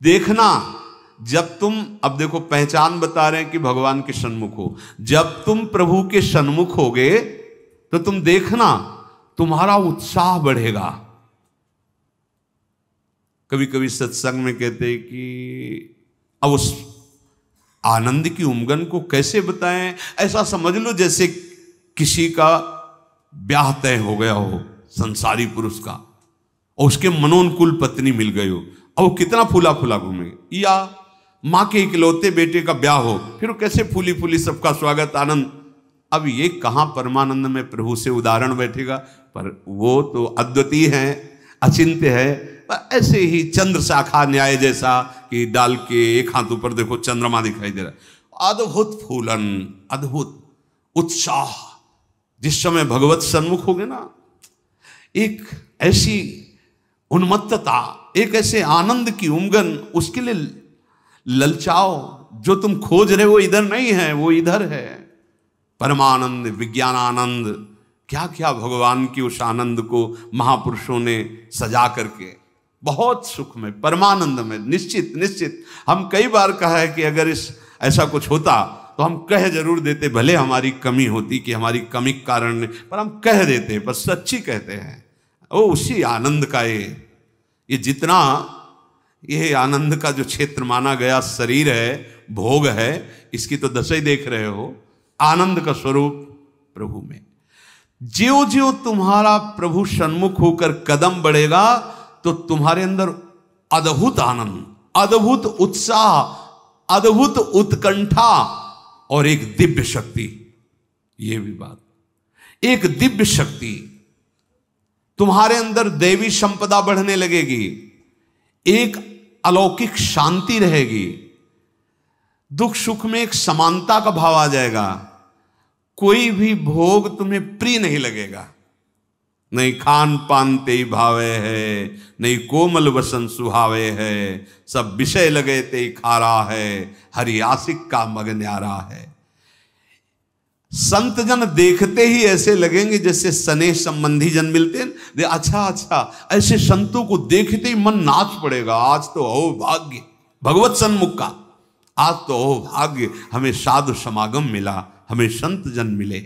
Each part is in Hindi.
देखना, जब तुम, अब देखो पहचान बता रहे हैं कि भगवान के सन्मुख हो, जब तुम प्रभु के सन्मुख होगे तो तुम देखना तुम्हारा उत्साह बढ़ेगा। कभी कभी सत्संग में कहते हैं कि अब उस आनंद की उमंग को कैसे बताएं। ऐसा समझ लो जैसे किसी का ब्याह तय हो गया हो संसारी पुरुष का, और उसके मनोनुकूल पत्नी मिल गई हो, और वो कितना फूला फूला घूमेगी। या माँ के इकलौते बेटे का ब्याह हो, फिर वो कैसे फूली फूली सबका स्वागत आनंद। अब ये कहाँ परमानंद में प्रभु से उदाहरण बैठेगा, पर वो तो अद्वितीय है, अचिंत्य है। ऐसे ही चंद्र शाखा न्याय जैसा कि डाल के एक हाथ ऊपर देखो चंद्रमा दिखाई दे रहा है। अद्भुत फूलन, अद्भुत उत्साह। जिस समय भगवत सन्मुख होगे ना, एक ऐसी उन्मत्तता, एक ऐसे आनंद की उमंगन, उसके लिए ललचाओ। जो तुम खोज रहे हो वो इधर नहीं है, वो इधर है। परमानंद, विज्ञानानंद, क्या क्या भगवान की उस आनंद को महापुरुषों ने सजा करके, बहुत सुख में, परमानंद में। निश्चित निश्चित हम कई बार कहा है कि अगर ऐसा कुछ होता तो हम कह जरूर देते, भले हमारी कमी होती कि हमारी कमी के कारण, पर हम कह देते, पर सच्ची कहते हैं। वो उसी आनंद का ये जितना ये आनंद का जो क्षेत्र माना गया शरीर है, भोग है, इसकी तो दशा देख रहे हो। आनंद का स्वरूप प्रभु में। ज्यों ज्यों तुम्हारा प्रभु सन्मुख होकर कदम बढ़ेगा तो तुम्हारे अंदर अद्भुत आनंद, अद्भुत उत्साह, अद्भुत उत्कंठा और एक दिव्य शक्ति। ये भी बात, एक दिव्य शक्ति तुम्हारे अंदर, देवी संपदा बढ़ने लगेगी, एक अलौकिक शांति रहेगी, दुख सुख में एक समानता का भाव आ जाएगा। कोई भी भोग तुम्हें प्रिय नहीं लगेगा। नहीं खान पान ते भावे है, नहीं कोमल वसन सुहावे है, सब विषय लगे ते खारा है, हरि आशिक का मग न्यारा है। संत जन देखते ही ऐसे लगेंगे जैसे स्नेह संबंधी जन मिलते हैं। अच्छा अच्छा, ऐसे संतों को देखते ही मन नाच पड़ेगा। आज तो हो भाग्य भगवत सन्मुख का, आज तो हो भाग्य, हमें साधु समागम मिला, हमें संत जन मिले।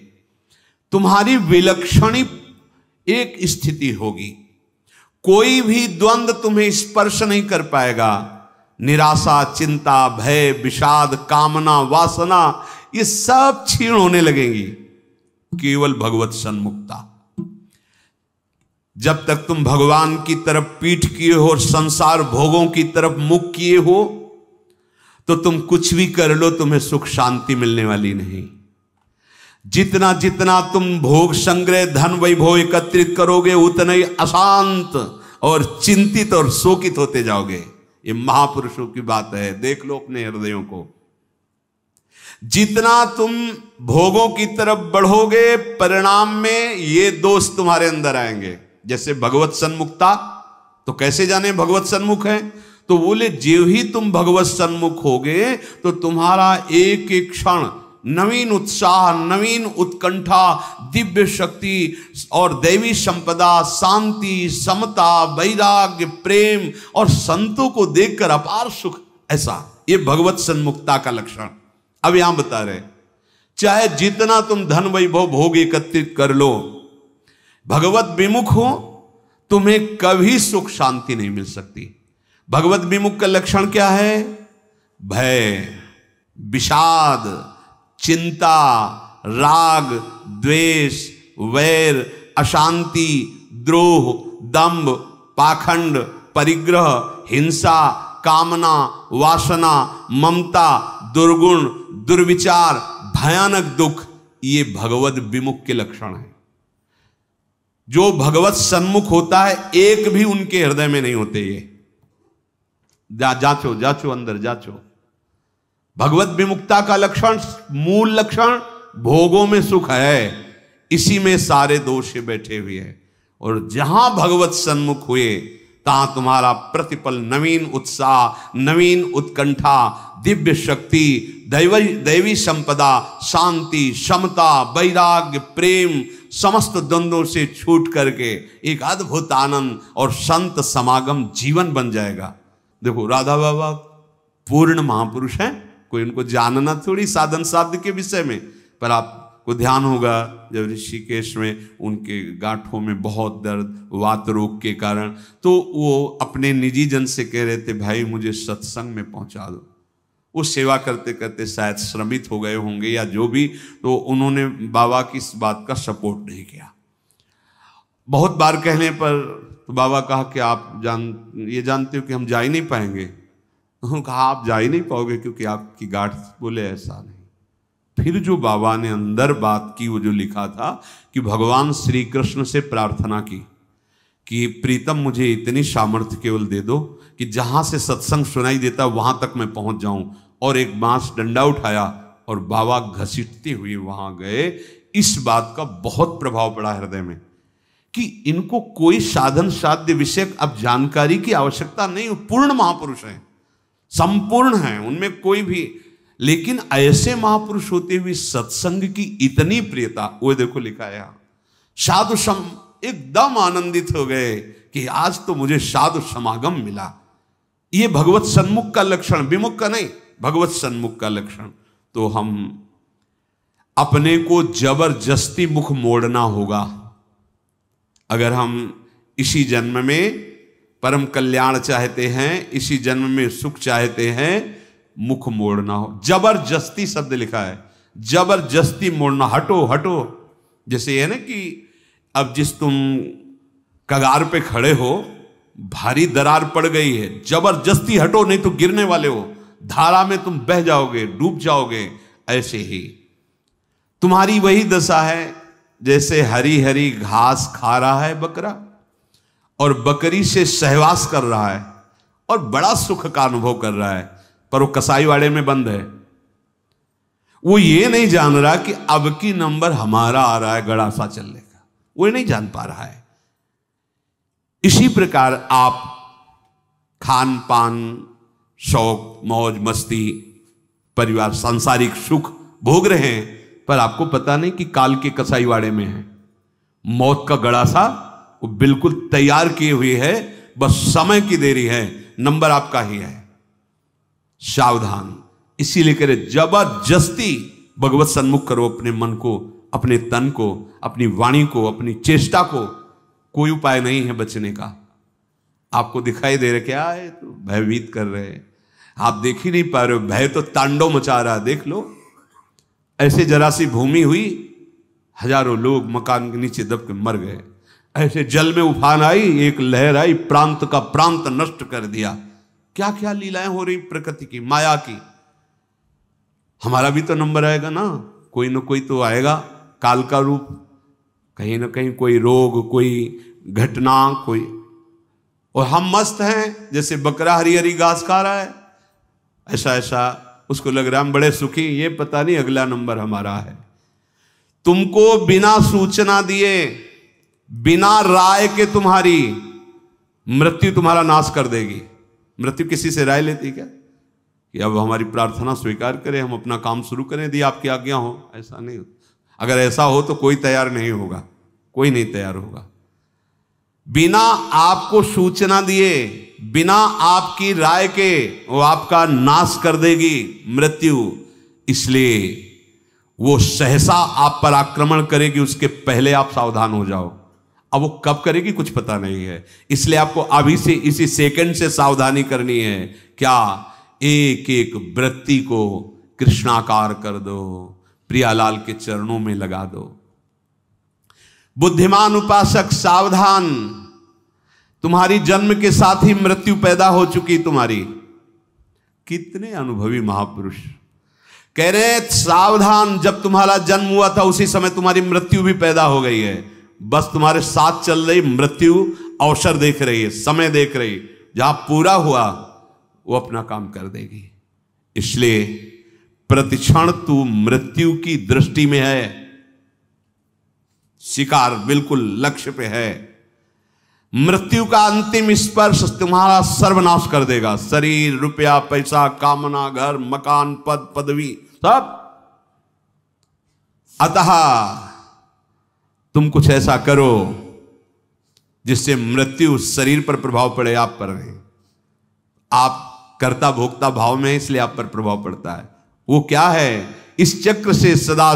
तुम्हारी विलक्षणी एक स्थिति होगी, कोई भी द्वंद्व तुम्हें स्पर्श नहीं कर पाएगा। निराशा, चिंता, भय, विषाद, कामना, वासना, ये सब क्षीण होने लगेंगी। केवल भगवत सन्मुखता। जब तक तुम भगवान की तरफ पीठ किए हो और संसार भोगों की तरफ मुख किए हो, तो तुम कुछ भी कर लो, तुम्हें सुख शांति मिलने वाली नहीं। जितना जितना तुम भोग संग्रह, धन वैभव एकत्रित करोगे, उतना ही अशांत और चिंतित और शोकित होते जाओगे। ये महापुरुषों की बात है, देख लो अपने हृदयों को। जितना तुम भोगों की तरफ बढ़ोगे, परिणाम में ये दोष तुम्हारे अंदर आएंगे। जैसे भगवत सन्मुखता, तो कैसे जाने भगवत सन्मुख है? तो बोले ज्यों ही तुम भगवत सन्मुख होगे तो तुम्हारा एक एक क्षण नवीन उत्साह, नवीन उत्कंठा, दिव्य शक्ति और दैवी संपदा, शांति, समता, वैराग्य, प्रेम और संतों को देखकर अपार सुख। ऐसा ये भगवत सन्मुखता का लक्षण। अब यहां बता रहे, चाहे जितना तुम धन वैभव भोग एकत्रित कर लो, भगवत विमुख हो, तुम्हें कभी सुख शांति नहीं मिल सकती। भगवत विमुख का लक्षण क्या है? भय, विषाद, चिंता, राग, द्वेष, वैर, अशांति, द्रोह, दंभ, पाखंड, परिग्रह, हिंसा, कामना, वासना, ममता, दुर्गुण, दुर्विचार, भयानक दुख, ये भगवत विमुख के लक्षण है। जो भगवत सन्मुख होता है, एक भी उनके हृदय में नहीं होते। ये जांचो जांचो, अंदर जांचो। भगवत विमुक्ता का लक्षण, मूल लक्षण, भोगों में सुख है, इसी में सारे दोष बैठे हुए हैं। और जहां भगवत सन्मुख हुए, तहां तुम्हारा प्रतिपल नवीन उत्साह, नवीन उत्कंठा, दिव्य शक्ति, दैवी संपदा, शांति, समता, वैराग्य, प्रेम, समस्त द्वंद्वों से छूट करके एक अद्भुत आनंद और संत समागम जीवन बन जाएगा। देखो राधा बाबा पूर्ण महापुरुष हैं, कोई उनको जानना थोड़ी साधन साध्य के विषय में, पर आपको ध्यान होगा जब ऋषिकेश में उनके गांठों में बहुत दर्द वात रोग के कारण, तो वो अपने निजी जन से कह रहे थे भाई मुझे सत्संग में पहुंचा दो। वो सेवा करते करते शायद श्रमित हो गए होंगे या जो भी, तो उन्होंने बाबा की इस बात का सपोर्ट नहीं किया। बहुत बार कहने पर तो बाबा कहा कि आप ये जानते हो कि हम जा ही नहीं पाएंगे। उन्होंने कहा आप जा ही नहीं पाओगे क्योंकि आपकी गांठ। बोले ऐसा नहीं। फिर जो बाबा ने अंदर बात की, वो जो लिखा था कि भगवान श्री कृष्ण से प्रार्थना की कि प्रीतम मुझे इतनी सामर्थ्य केवल दे दो कि जहां से सत्संग सुनाई देता वहां तक मैं पहुंच जाऊं, और एक बांस डंडा उठाया और बाबा घसीटते हुए वहां गए। इस बात का बहुत प्रभाव पड़ा हृदय में कि इनको कोई साधन साध्य विषय अब जानकारी की आवश्यकता नहीं, पूर्ण महापुरुष हैं, संपूर्ण हैं, उनमें कोई भी। लेकिन ऐसे महापुरुष होते हुए सत्संग की इतनी प्रियता, वो देखो लिखा है साधु सम, एकदम आनंदित हो गए कि आज तो मुझे साधु समागम मिला। ये भगवत सन्मुख का लक्षण, विमुख का नहीं, भगवत सन्मुख का लक्षण। तो हम अपने को जबरदस्ती मुख मोड़ना होगा। अगर हम इसी जन्म में परम कल्याण चाहते हैं, इसी जन्म में सुख चाहते हैं, मुख मोड़ना हो। जबरदस्ती शब्द लिखा है, जबरदस्ती मोड़ना, हटो हटो। जैसे है ना कि अब जिस तुम कगार पे खड़े हो, भारी दरार पड़ गई है, जबरदस्ती हटो नहीं तो गिरने वाले हो, धारा में तुम बह जाओगे, डूब जाओगे। ऐसे ही तुम्हारी वही दशा है जैसे हरी हरी घास खा रहा है बकरा और बकरी से सहवास कर रहा है और बड़ा सुख का अनुभव कर रहा है, पर वो कसाईवाड़े में बंद है। वो ये नहीं जान रहा कि अब की नंबर हमारा आ रहा है गड़ासा चलने का, वो नहीं जान पा रहा है। इसी प्रकार आप खान पान, शौक, मौज मस्ती, परिवार, सांसारिक सुख भोग रहे हैं, पर आपको पता नहीं कि काल के कसाईवाड़े में है। मौत का गड़ासा वो बिल्कुल तैयार किए हुए है, बस समय की देरी है, नंबर आपका ही है। सावधान। इसीलिए करे जबरदस्ती भगवत सन्मुख करो अपने मन को, अपने तन को, अपनी वाणी को, अपनी चेष्टा को। कोई उपाय नहीं है बचने का। आपको दिखाई दे रहा क्या है, तो भयभीत कर रहे हैं, आप देख ही नहीं पा रहे हो, भय तो तांडव मचा रहा है। देख लो, ऐसे जरा सी भूमि हुई, हजारों लोग मकान के नीचे दब के मर गए। ऐसे जल में उफान आई, एक लहर आई, प्रांत का प्रांत नष्ट कर दिया। क्या क्या लीलाएं हो रही प्रकृति की, माया की। हमारा भी तो नंबर आएगा ना कोई तो आएगा, काल का रूप, कहीं ना कहीं कोई रोग, कोई घटना, कोई। और हम मस्त हैं जैसे बकरा हरी हरी घास खा रहा है, ऐसा ऐसा उसको लग रहा है हम बड़े सुखी, ये पता नहीं अगला नंबर हमारा है। तुमको बिना सूचना दिए, बिना राय के तुम्हारी मृत्यु तुम्हारा नाश कर देगी। मृत्यु किसी से राय लेती क्या कि अब हमारी प्रार्थना स्वीकार करें, हम अपना काम शुरू करें, यदि आपकी आज्ञा हो? ऐसा नहीं हो। अगर ऐसा हो तो कोई तैयार नहीं होगा, कोई नहीं तैयार होगा। बिना आपको सूचना दिए, बिना आपकी राय के वो आपका नाश कर देगी मृत्यु। इसलिए वो सहसा आप पर आक्रमण करेगी, उसके पहले आप सावधान हो जाओ। अब वो कब करेगी कुछ पता नहीं है, इसलिए आपको अभी से, इसी सेकंड से सावधानी करनी है। क्या? एक एक वृत्ति को कृष्णाकार कर दो, प्रियालाल के चरणों में लगा दो। बुद्धिमान उपासक सावधान, तुम्हारी जन्म के साथ ही मृत्यु पैदा हो चुकी तुम्हारी। कितने अनुभवी महापुरुष कह रहे सावधान, जब तुम्हारा जन्म हुआ था उसी समय तुम्हारी मृत्यु भी पैदा हो गई है। बस तुम्हारे साथ चल रही मृत्यु अवसर देख रही है, समय देख रही, जहां पूरा हुआ वो अपना काम कर देगी। इसलिए प्रतिक्षण तू मृत्यु की दृष्टि में है, शिकार बिल्कुल लक्ष्य पे है। मृत्यु का अंतिम स्पर्श तुम्हारा सर्वनाश कर देगा। शरीर, रुपया, पैसा, कामना, घर, मकान, पद, पदवी, सब। अतः तुम कुछ ऐसा करो जिससे मृत्यु शरीर पर प्रभाव पड़े, आप पर नहीं। आप कर्ता भोक्ता भाव में, इसलिए आप पर प्रभाव पड़ता है। वो क्या है? इस चक्र से सदा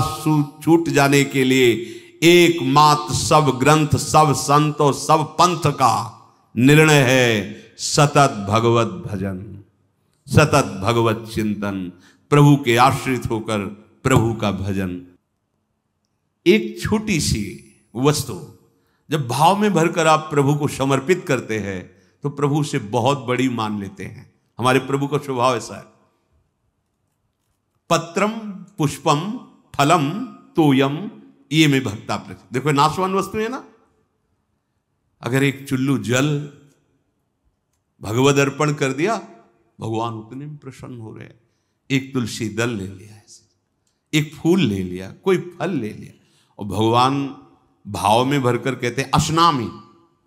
छूट जाने के लिए एकमात्र सब ग्रंथ, सब संत और सब पंथ का निर्णय है सतत भगवत भजन, सतत भगवत चिंतन, प्रभु के आश्रित होकर प्रभु का भजन। एक छोटी सी वस्तु जब भाव में भरकर आप प्रभु को समर्पित करते हैं तो प्रभु से बहुत बड़ी मान लेते हैं। हमारे प्रभु का स्वभाव ऐसा है। पत्रम पुष्पम फलम तोयम ये में भक्ता प्रति। देखो नाशवान वस्तु है ना। अगर एक चुल्लू जल भगवद अर्पण कर दिया, भगवान उतने में प्रसन्न हो रहे हैं। एक तुलसी दल ले लिया, एक फूल ले लिया, कोई फल ले लिया, और भगवान भाव में भरकर कहते हैं अश्नामी,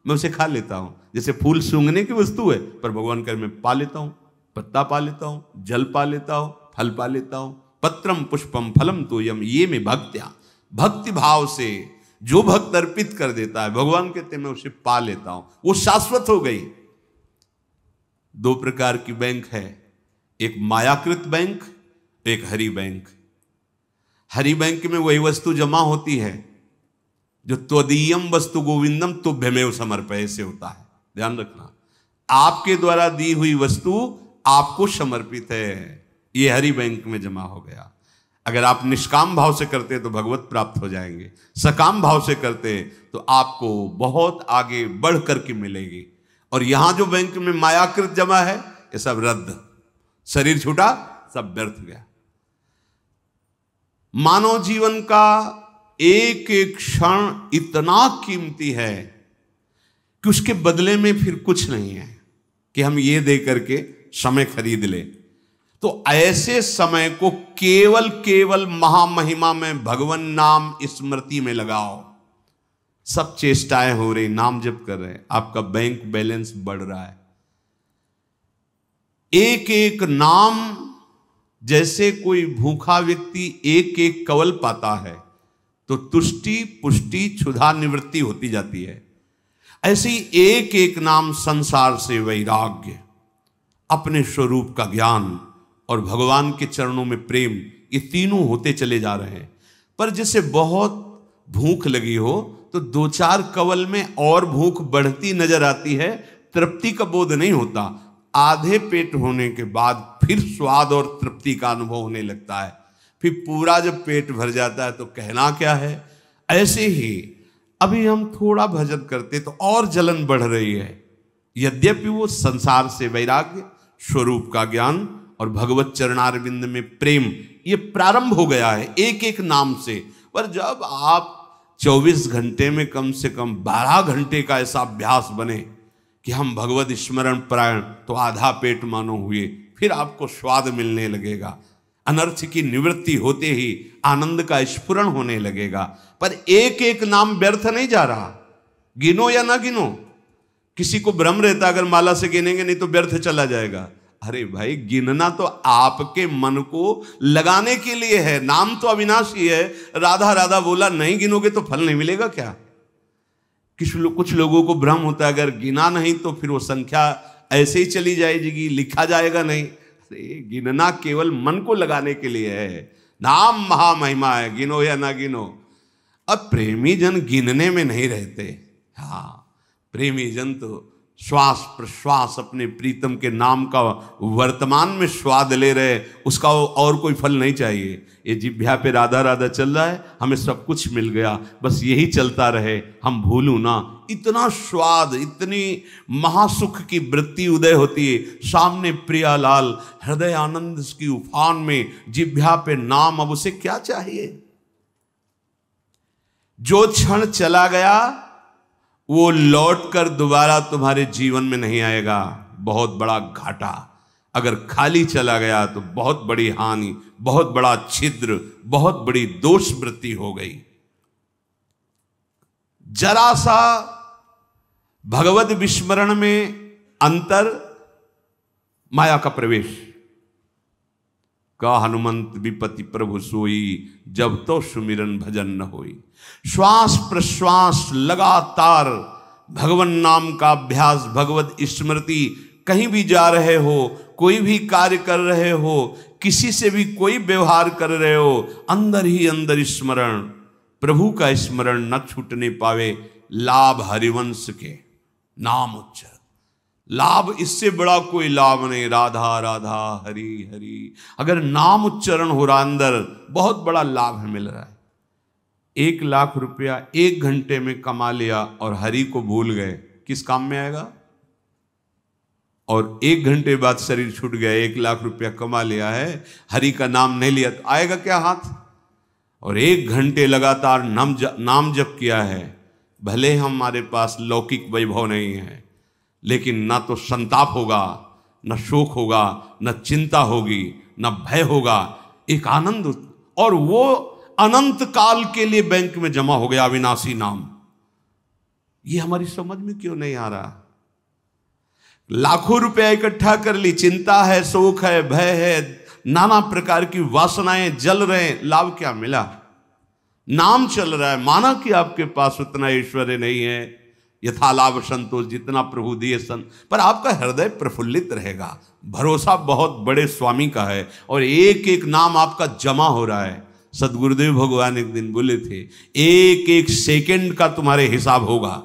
मैं उसे खा लेता हूं। जैसे फूल सूंघने की वस्तु है, पर भगवान कर मैं पा लेता हूं, पत्ता पा लेता हूं, जल पा लेता हूं, फल पा लेता हूं। पत्रम पुष्पम फलम तोयम ये में भक्त्या, भक्ति भाव से जो भक्त अर्पित कर देता है, भगवान कहते मैं उसे पा लेता हूं, वो शाश्वत हो गई। दो प्रकार की बैंक है, एक मायाकृत बैंक, एक हरि बैंक। हरि बैंक में वही वस्तु जमा होती है जो त्वदीयम वस्तु गोविंदम तुभ्यमेव समर्पय से होता है। ध्यान रखना, आपके द्वारा दी हुई वस्तु आपको समर्पित है, ये हरि बैंक में जमा हो गया। अगर आप निष्काम भाव से करते तो भगवत प्राप्त हो जाएंगे, सकाम भाव से करते तो आपको बहुत आगे बढ़ करके मिलेगी। और यहां जो बैंक में मायाकृत जमा है ये सब रद्द, शरीर छूटा, सब व्यर्थ गया। मानव जीवन का एक एक क्षण इतना कीमती है कि उसके बदले में फिर कुछ नहीं है कि हम ये दे करके समय खरीद ले। तो ऐसे समय को केवल केवल महामहिमा में भगवान नाम स्मृति में लगाओ। सब चेष्टाएं हो रही, नाम जप कर रहे हैं, आपका बैंक बैलेंस बढ़ रहा है। एक एक नाम, जैसे कोई भूखा व्यक्ति एक एक कवल पाता है तो तुष्टि पुष्टि क्षुधा निवृत्ति होती जाती है, ऐसे ही एक एक नाम संसार से वैराग्य, अपने स्वरूप का ज्ञान और भगवान के चरणों में प्रेम, ये तीनों होते चले जा रहे हैं। पर जैसे बहुत भूख लगी हो तो दो चार कवल में और भूख बढ़ती नजर आती है, तृप्ति का बोध नहीं होता। आधे पेट होने के बाद फिर स्वाद और तृप्ति का अनुभव होने लगता है। फिर पूरा जब पेट भर जाता है तो कहना क्या है। ऐसे ही अभी हम थोड़ा भजन करते तो और जलन बढ़ रही है। यद्यपि वो संसार से वैराग्य, स्वरूप का ज्ञान और भगवत चरणारविंद में प्रेम ये प्रारंभ हो गया है एक एक नाम से। पर जब आप 24 घंटे में कम से कम 12 घंटे का ऐसा अभ्यास बने कि हम भगवत स्मरण परायण, तो आधा पेट मानो हुए, फिर आपको स्वाद मिलने लगेगा। अनर्थ की निवृत्ति होते ही आनंद का स्फुरण होने लगेगा। पर एक एक नाम व्यर्थ नहीं जा रहा, गिनो या ना गिनो। किसी को भ्रम रहता अगर माला से गिनेंगे नहीं तो व्यर्थ चला जाएगा। अरे भाई, गिनना तो आपके मन को लगाने के लिए है। नाम तो अविनाशी है। राधा राधा बोला, नहीं गिनोगे तो फल नहीं मिलेगा क्या? कुछ लोगों को भ्रम होता है अगर गिना नहीं तो फिर वो संख्या ऐसे ही चली जाएगी, लिखा जाएगा नहीं। अरे गिनना केवल मन को लगाने के लिए है। नाम महामहिमा है, गिनो या ना गिनो। अब प्रेमी जन गिनने में नहीं रहते। हाँ, प्रेमी जन तो श्वास प्रश्वास अपने प्रीतम के नाम का वर्तमान में स्वाद ले रहे, उसका और कोई फल नहीं चाहिए। ये जिह्वा पे राधा राधा चल रहा है, हमें सब कुछ मिल गया, बस यही चलता रहे, हम भूलूं ना। इतना स्वाद, इतनी महासुख की वृत्ति उदय होती है। सामने प्रियालाल हृदय आनंद की उफान में, जिह्वा पे नाम, अब उसे क्या चाहिए? जो क्षण चला गया वो लौटकर दोबारा तुम्हारे जीवन में नहीं आएगा। बहुत बड़ा घाटा। अगर खाली चला गया तो बहुत बड़ी हानि, बहुत बड़ा छिद्र, बहुत बड़ी दोष वृत्ति हो गई। जरा सा भगवत विस्मरण में अंतर, माया का प्रवेश। का हनुमंत विपति प्रभु सोई, जब तो सुमिरन भजन न होई। श्वास प्रश्वास लगातार भगवन नाम का अभ्यास, भगवत स्मृति कहीं भी जा रहे हो, कोई भी कार्य कर रहे हो, किसी से भी कोई व्यवहार कर रहे हो, अंदर ही अंदर स्मरण, प्रभु का स्मरण न छूटने पावे। लाभ हरिवंश के नाम उच्चारण, लाभ इससे बड़ा कोई लाभ नहीं। राधा राधा हरि हरि, अगर नाम उच्चारण हो रहा अंदर, बहुत बड़ा लाभ मिल रहा है। 1 लाख रुपया 1 घंटे में कमा लिया और हरि को भूल गए, किस काम में आएगा? और 1 घंटे बाद शरीर छूट गया, 1 लाख रुपया कमा लिया है, हरि का नाम नहीं लिया तो आएगा क्या हाथ? और 1 घंटे लगातार नाम जप किया है, भले हमारे पास लौकिक वैभव नहीं है, लेकिन ना तो संताप होगा, न शोक होगा, न चिंता होगी, न भय होगा, एक आनंद, और वो अनंत काल के लिए बैंक में जमा हो गया अविनाशी नाम। ये हमारी समझ में क्यों नहीं आ रहा? लाखों रुपया इकट्ठा कर ली, चिंता है, शोक है, भय है, नाना प्रकार की वासनाएं जल रहे हैं, लाभ क्या मिला? नाम चल रहा है, माना कि आपके पास उतना ऐश्वर्य नहीं है, यथा लाभ संतोष, जितना प्रभु दिए पर आपका हृदय प्रफुल्लित रहेगा, भरोसा बहुत बड़े स्वामी का है, और एक एक नाम आपका जमा हो रहा है। सदगुरुदेव भगवान एक दिन बोले थे, एक एक सेकंड का तुम्हारे हिसाब होगा।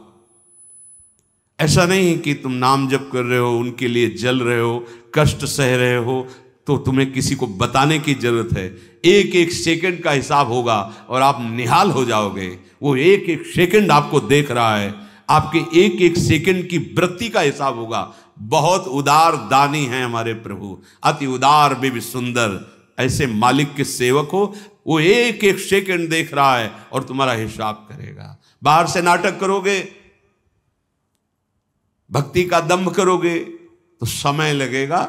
ऐसा नहीं है कि तुम नाम जप कर रहे हो, उनके लिए जल रहे हो, कष्ट सह रहे हो, तो तुम्हें किसी को बताने की जरूरत है। एक एक सेकंड का हिसाब होगा और आप निहाल हो जाओगे। वो एक एक सेकंड आपको देख रहा है, आपके एक एक सेकंड की वृत्ति का हिसाब होगा। बहुत उदार दानी हैं हमारे प्रभु, अति उदार भी सुंदर। ऐसे मालिक के सेवक हो, वो एक एक सेकंड देख रहा है और तुम्हारा हिसाब करेगा। बाहर से नाटक करोगे, भक्ति का दंभ करोगे तो समय लगेगा,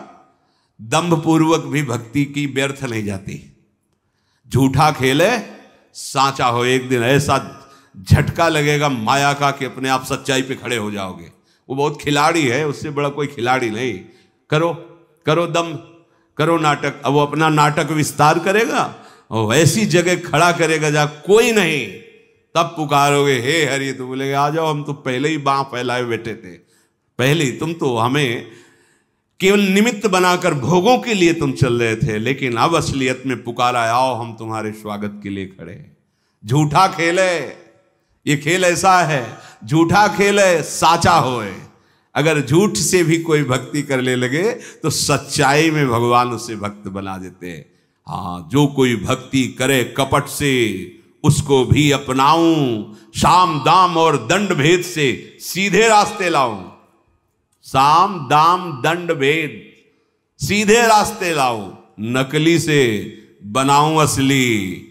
दंभ पूर्वक भी भक्ति की व्यर्थ नहीं जाती। झूठा खेले साचा हो, एक दिन ऐसा झटका लगेगा माया का कि अपने आप सच्चाई पे खड़े हो जाओगे। वो बहुत खिलाड़ी है, उससे बड़ा कोई खिलाड़ी नहीं। करो करो दम, करो नाटक। अब वो अपना नाटक विस्तार करेगा और ऐसी जगह खड़ा करेगा जहां कोई नहीं, तब पुकारोगे हे हरि, तो बोलेगे आ जाओ, हम तो पहले ही बांह फैलाए बैठे थे, पहले ही तुम तो हमें केवल निमित्त बनाकर भोगों के लिए तुम चल रहे थे, लेकिन अब असलियत में पुकारा, आओ हम तुम्हारे स्वागत के लिए खड़े हैं। झूठा खेले, ये खेल ऐसा है, झूठा खेले साचा होए। अगर झूठ से भी कोई भक्ति करने लगे तो सच्चाई में भगवान उसे भक्त बना देते हैं। हाँ, जो कोई भक्ति करे कपट से, उसको भी अपनाऊं, साम दाम और दंड भेद से सीधे रास्ते लाऊं। साम दाम दंड भेद, सीधे रास्ते लाओ, नकली से बनाऊं असली।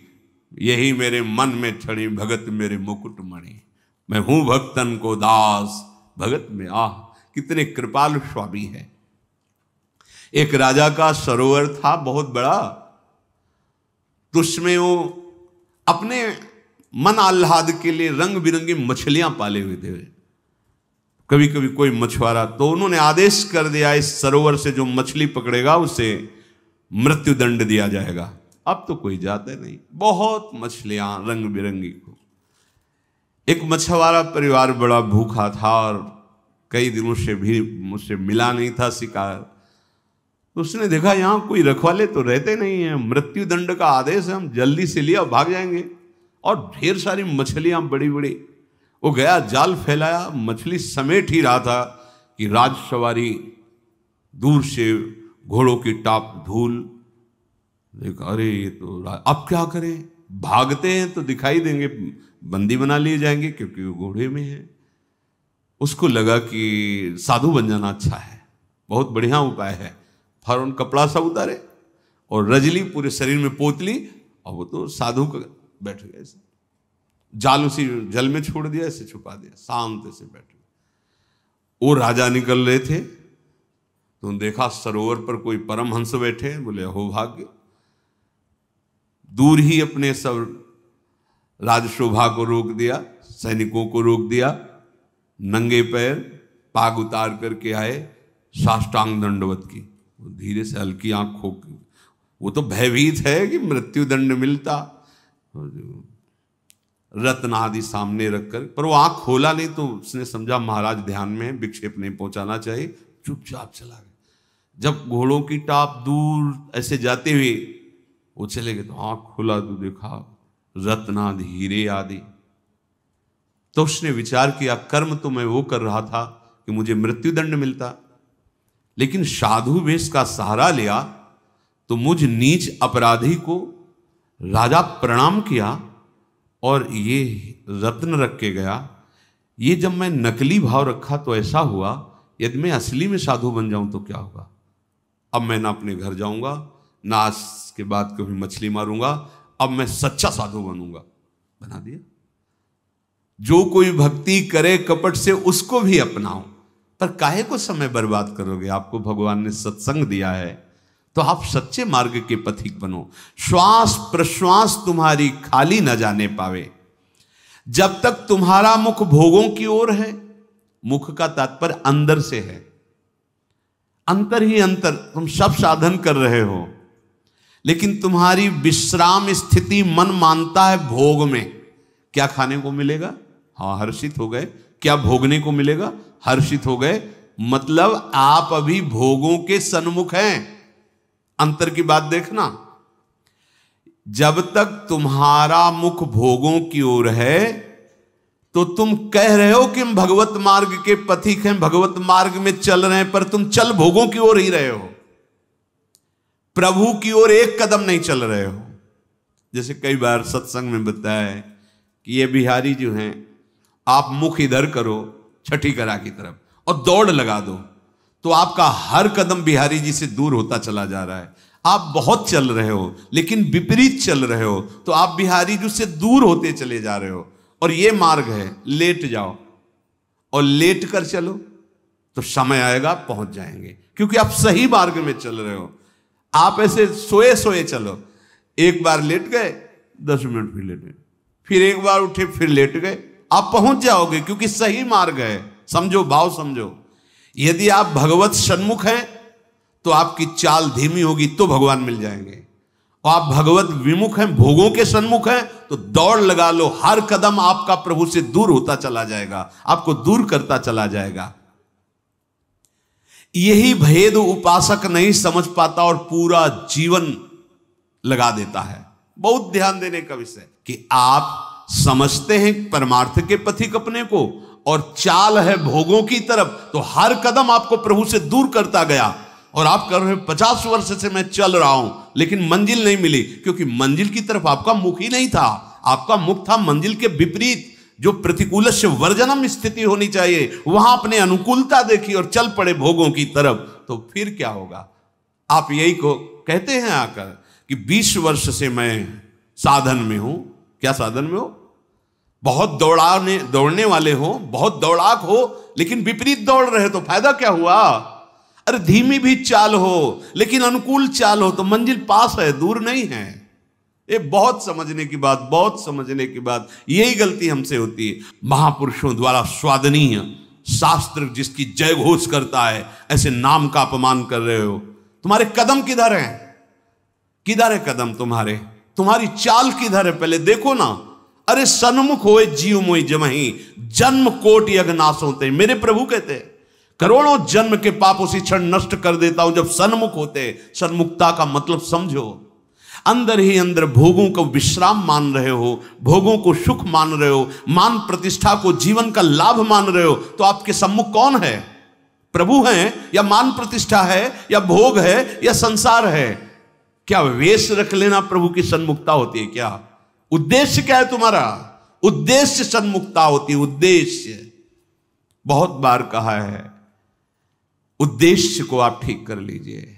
यही मेरे मन में छड़ी भगत मेरे मुकुट मणि, मैं हूं भक्तन को दास भगत में। आह, कितने कृपालु स्वामी है। एक राजा का सरोवर था बहुत बड़ा, तो उसमें वो अपने मन आह्लाद के लिए रंग बिरंगी मछलियां पाले हुए थे। कभी कभी कोई मछुआरा, तो उन्होंने आदेश कर दिया इस सरोवर से जो मछली पकड़ेगा उसे मृत्यु दंड दिया जाएगा। अब तो कोई जाता नहीं, बहुत मछलियां रंग बिरंगी को। एक मछुआरा परिवार बड़ा भूखा था और कई दिनों से भी मुझसे मिला नहीं था शिकार। तो उसने देखा यहाँ कोई रखवाले तो रहते नहीं है, मृत्यु दंड का आदेश है, हम जल्दी से लिया भाग जाएंगे। और ढेर सारी मछलियां बड़ी बड़ी। वो गया, जाल फैलाया, मछली समेट ही रहा था कि राजसवारी दूर से घोड़ों की टाप धूल देखा, अरे ये तो अब क्या करें, भागते हैं तो दिखाई देंगे, बंदी बना लिए जाएंगे क्योंकि वो घोड़े में है। उसको लगा कि साधु बन जाना अच्छा है, बहुत बढ़िया उपाय है। फौरन कपड़ा सा उतारे और रजली पूरे शरीर में पोतली, और वो तो साधु का बैठ गए, जाल उसी जल में छोड़ दिया, ऐसे छुपा दिया, शांत से बैठे। वो राजा निकल रहे थे तो देखा सरोवर पर कोई परमहंस बैठे, बोले हो भाग्य। दूर ही अपने सब राजशोभा को रोक दिया, सैनिकों को रोक दिया, नंगे पैर पाग उतार करके आए, साष्टांग दंडवत की। धीरे से हल्की आंख खोल, वो तो भयभीत है कि मृत्यु दंड मिलता, रत्न आदि सामने रखकर, पर वो आंख खोला नहीं तो उसने समझा महाराज ध्यान में, विक्षेप नहीं पहुंचाना चाहिए, चुपचाप चला गया। जब घोड़ों की टाप दूर ऐसे जाते हुए वो चले गए तो आंख खुला तो देखा रत्नादि हीरे आदि। तो उसने विचार किया कर्म तो मैं वो कर रहा था कि मुझे मृत्युदंड मिलता, लेकिन साधु वेश का सहारा लिया तो मुझ नीच अपराधी को राजा प्रणाम किया और ये रत्न रख के गया। ये जब मैं नकली भाव रखा तो ऐसा हुआ, यदि मैं असली में साधु बन जाऊं तो क्या होगा। अब मैं ना अपने घर जाऊंगा, ना आज के बाद कभी मछली मारूंगा, अब मैं सच्चा साधु बनूंगा। बना दिया। जो कोई भक्ति करे कपट से उसको भी अपनाओ, पर काहे को समय बर्बाद करोगे। आपको भगवान ने सत्संग दिया है तो आप सच्चे मार्ग के पथिक बनो। श्वास प्रश्वास तुम्हारी खाली न जाने पावे। जब तक तुम्हारा मुख भोगों की ओर है, मुख का तात्पर्य अंदर से है, अंतर ही अंतर, तुम सब साधन कर रहे हो लेकिन तुम्हारी विश्राम स्थिति मन मानता है भोग में। क्या खाने को मिलेगा, हाँ हर्षित हो गए। क्या भोगने को मिलेगा, हर्षित हो गए। मतलब आप अभी भोगों के सन्मुख हैं। अंतर की बात देखना। जब तक तुम्हारा मुख भोगों की ओर है तो तुम कह रहे हो कि हम भगवत मार्ग के पथिक हैं, भगवत मार्ग में चल रहे हैं, पर तुम चल भोगों की ओर ही रहे हो, प्रभु की ओर एक कदम नहीं चल रहे हो। जैसे कई बार सत्संग में बताया है कि ये बिहारी जो हैं, आप मुख इधर करो छठी करा की तरफ और दौड़ लगा दो तो आपका हर कदम बिहारी जी से दूर होता चला जा रहा है। आप बहुत चल रहे हो लेकिन विपरीत चल रहे हो तो आप बिहारी जी से दूर होते चले जा रहे हो। और ये मार्ग है, लेट जाओ और लेट कर चलो तो समय आएगा पहुंच जाएंगे, क्योंकि आप सही मार्ग में चल रहे हो। आप ऐसे सोए सोए चलो, एक बार लेट गए 10 मिनट फिर लेट गए, फिर एक बार उठे फिर लेट गए, आप पहुंच जाओगे क्योंकि सही मार्ग है। समझो, भाव समझो। यदि आप भगवत सन्मुख हैं तो आपकी चाल धीमी होगी तो भगवान मिल जाएंगे, और आप भगवत विमुख हैं, भोगों के सन्मुख हैं तो दौड़ लगा लो। हर कदम आपका प्रभु से दूर होता चला जाएगा, आपको दूर करता चला जाएगा। यही भेद उपासक नहीं समझ पाता और पूरा जीवन लगा देता है। बहुत ध्यान देने का विषय कि आप समझते हैं परमार्थ के पथिक अपने को और चाल है भोगों की तरफ, तो हर कदम आपको प्रभु से दूर करता गया। और आप कर रहे 50 वर्ष से मैं चल रहा हूं लेकिन मंजिल नहीं मिली, क्योंकि मंजिल की तरफ आपका मुख ही नहीं था। आपका मुख था मंजिल के विपरीत। जो प्रतिकूल से वर्जनम स्थिति होनी चाहिए, वहां अपने अनुकूलता देखी और चल पड़े भोगों की तरफ, तो फिर क्या होगा। आप यही को कहते हैं आकर कि 20 वर्ष से मैं साधन में हूं। क्या साधन में हो? बहुत दौड़ने वाले हो, बहुत दौड़ाक हो, लेकिन विपरीत दौड़ रहे तो फायदा क्या हुआ। अरे धीमी भी चाल हो लेकिन अनुकूल चाल हो तो मंजिल पास है, दूर नहीं है। ये बहुत समझने की बात, बहुत समझने की बात। यही गलती हमसे होती है। महापुरुषों द्वारा स्वादनीय शास्त्र जिसकी जय घोष करता है, ऐसे नाम का अपमान कर रहे हो। तुम्हारे कदम किधर हैं? किधर है कदम तुम्हारे? तुम्हारी चाल किधर है? पहले देखो ना। अरे सन्मुख होए जीव मोई जमही, जन्म कोट यज्ञ नाश होते। मेरे प्रभु कहते करोड़ों जन्म के पाप उसी क्षण नष्ट कर देता हूं जब सन्मुख होते। सन्मुखता का मतलब समझो। अंदर ही अंदर भोगों को विश्राम मान रहे हो, भोगों को सुख मान रहे हो, मान प्रतिष्ठा को जीवन का लाभ मान रहे हो, तो आपके सम्मुख कौन है? प्रभु हैं या मान प्रतिष्ठा है या भोग है या संसार है? क्या वेश रख लेना प्रभु की सन्मुखता होती है क्या? उद्देश्य क्या है तुम्हारा? उद्देश्य सन्मुखता होती है। उद्देश्य बहुत बार कहा है, उद्देश्य को आप ठीक कर लीजिए।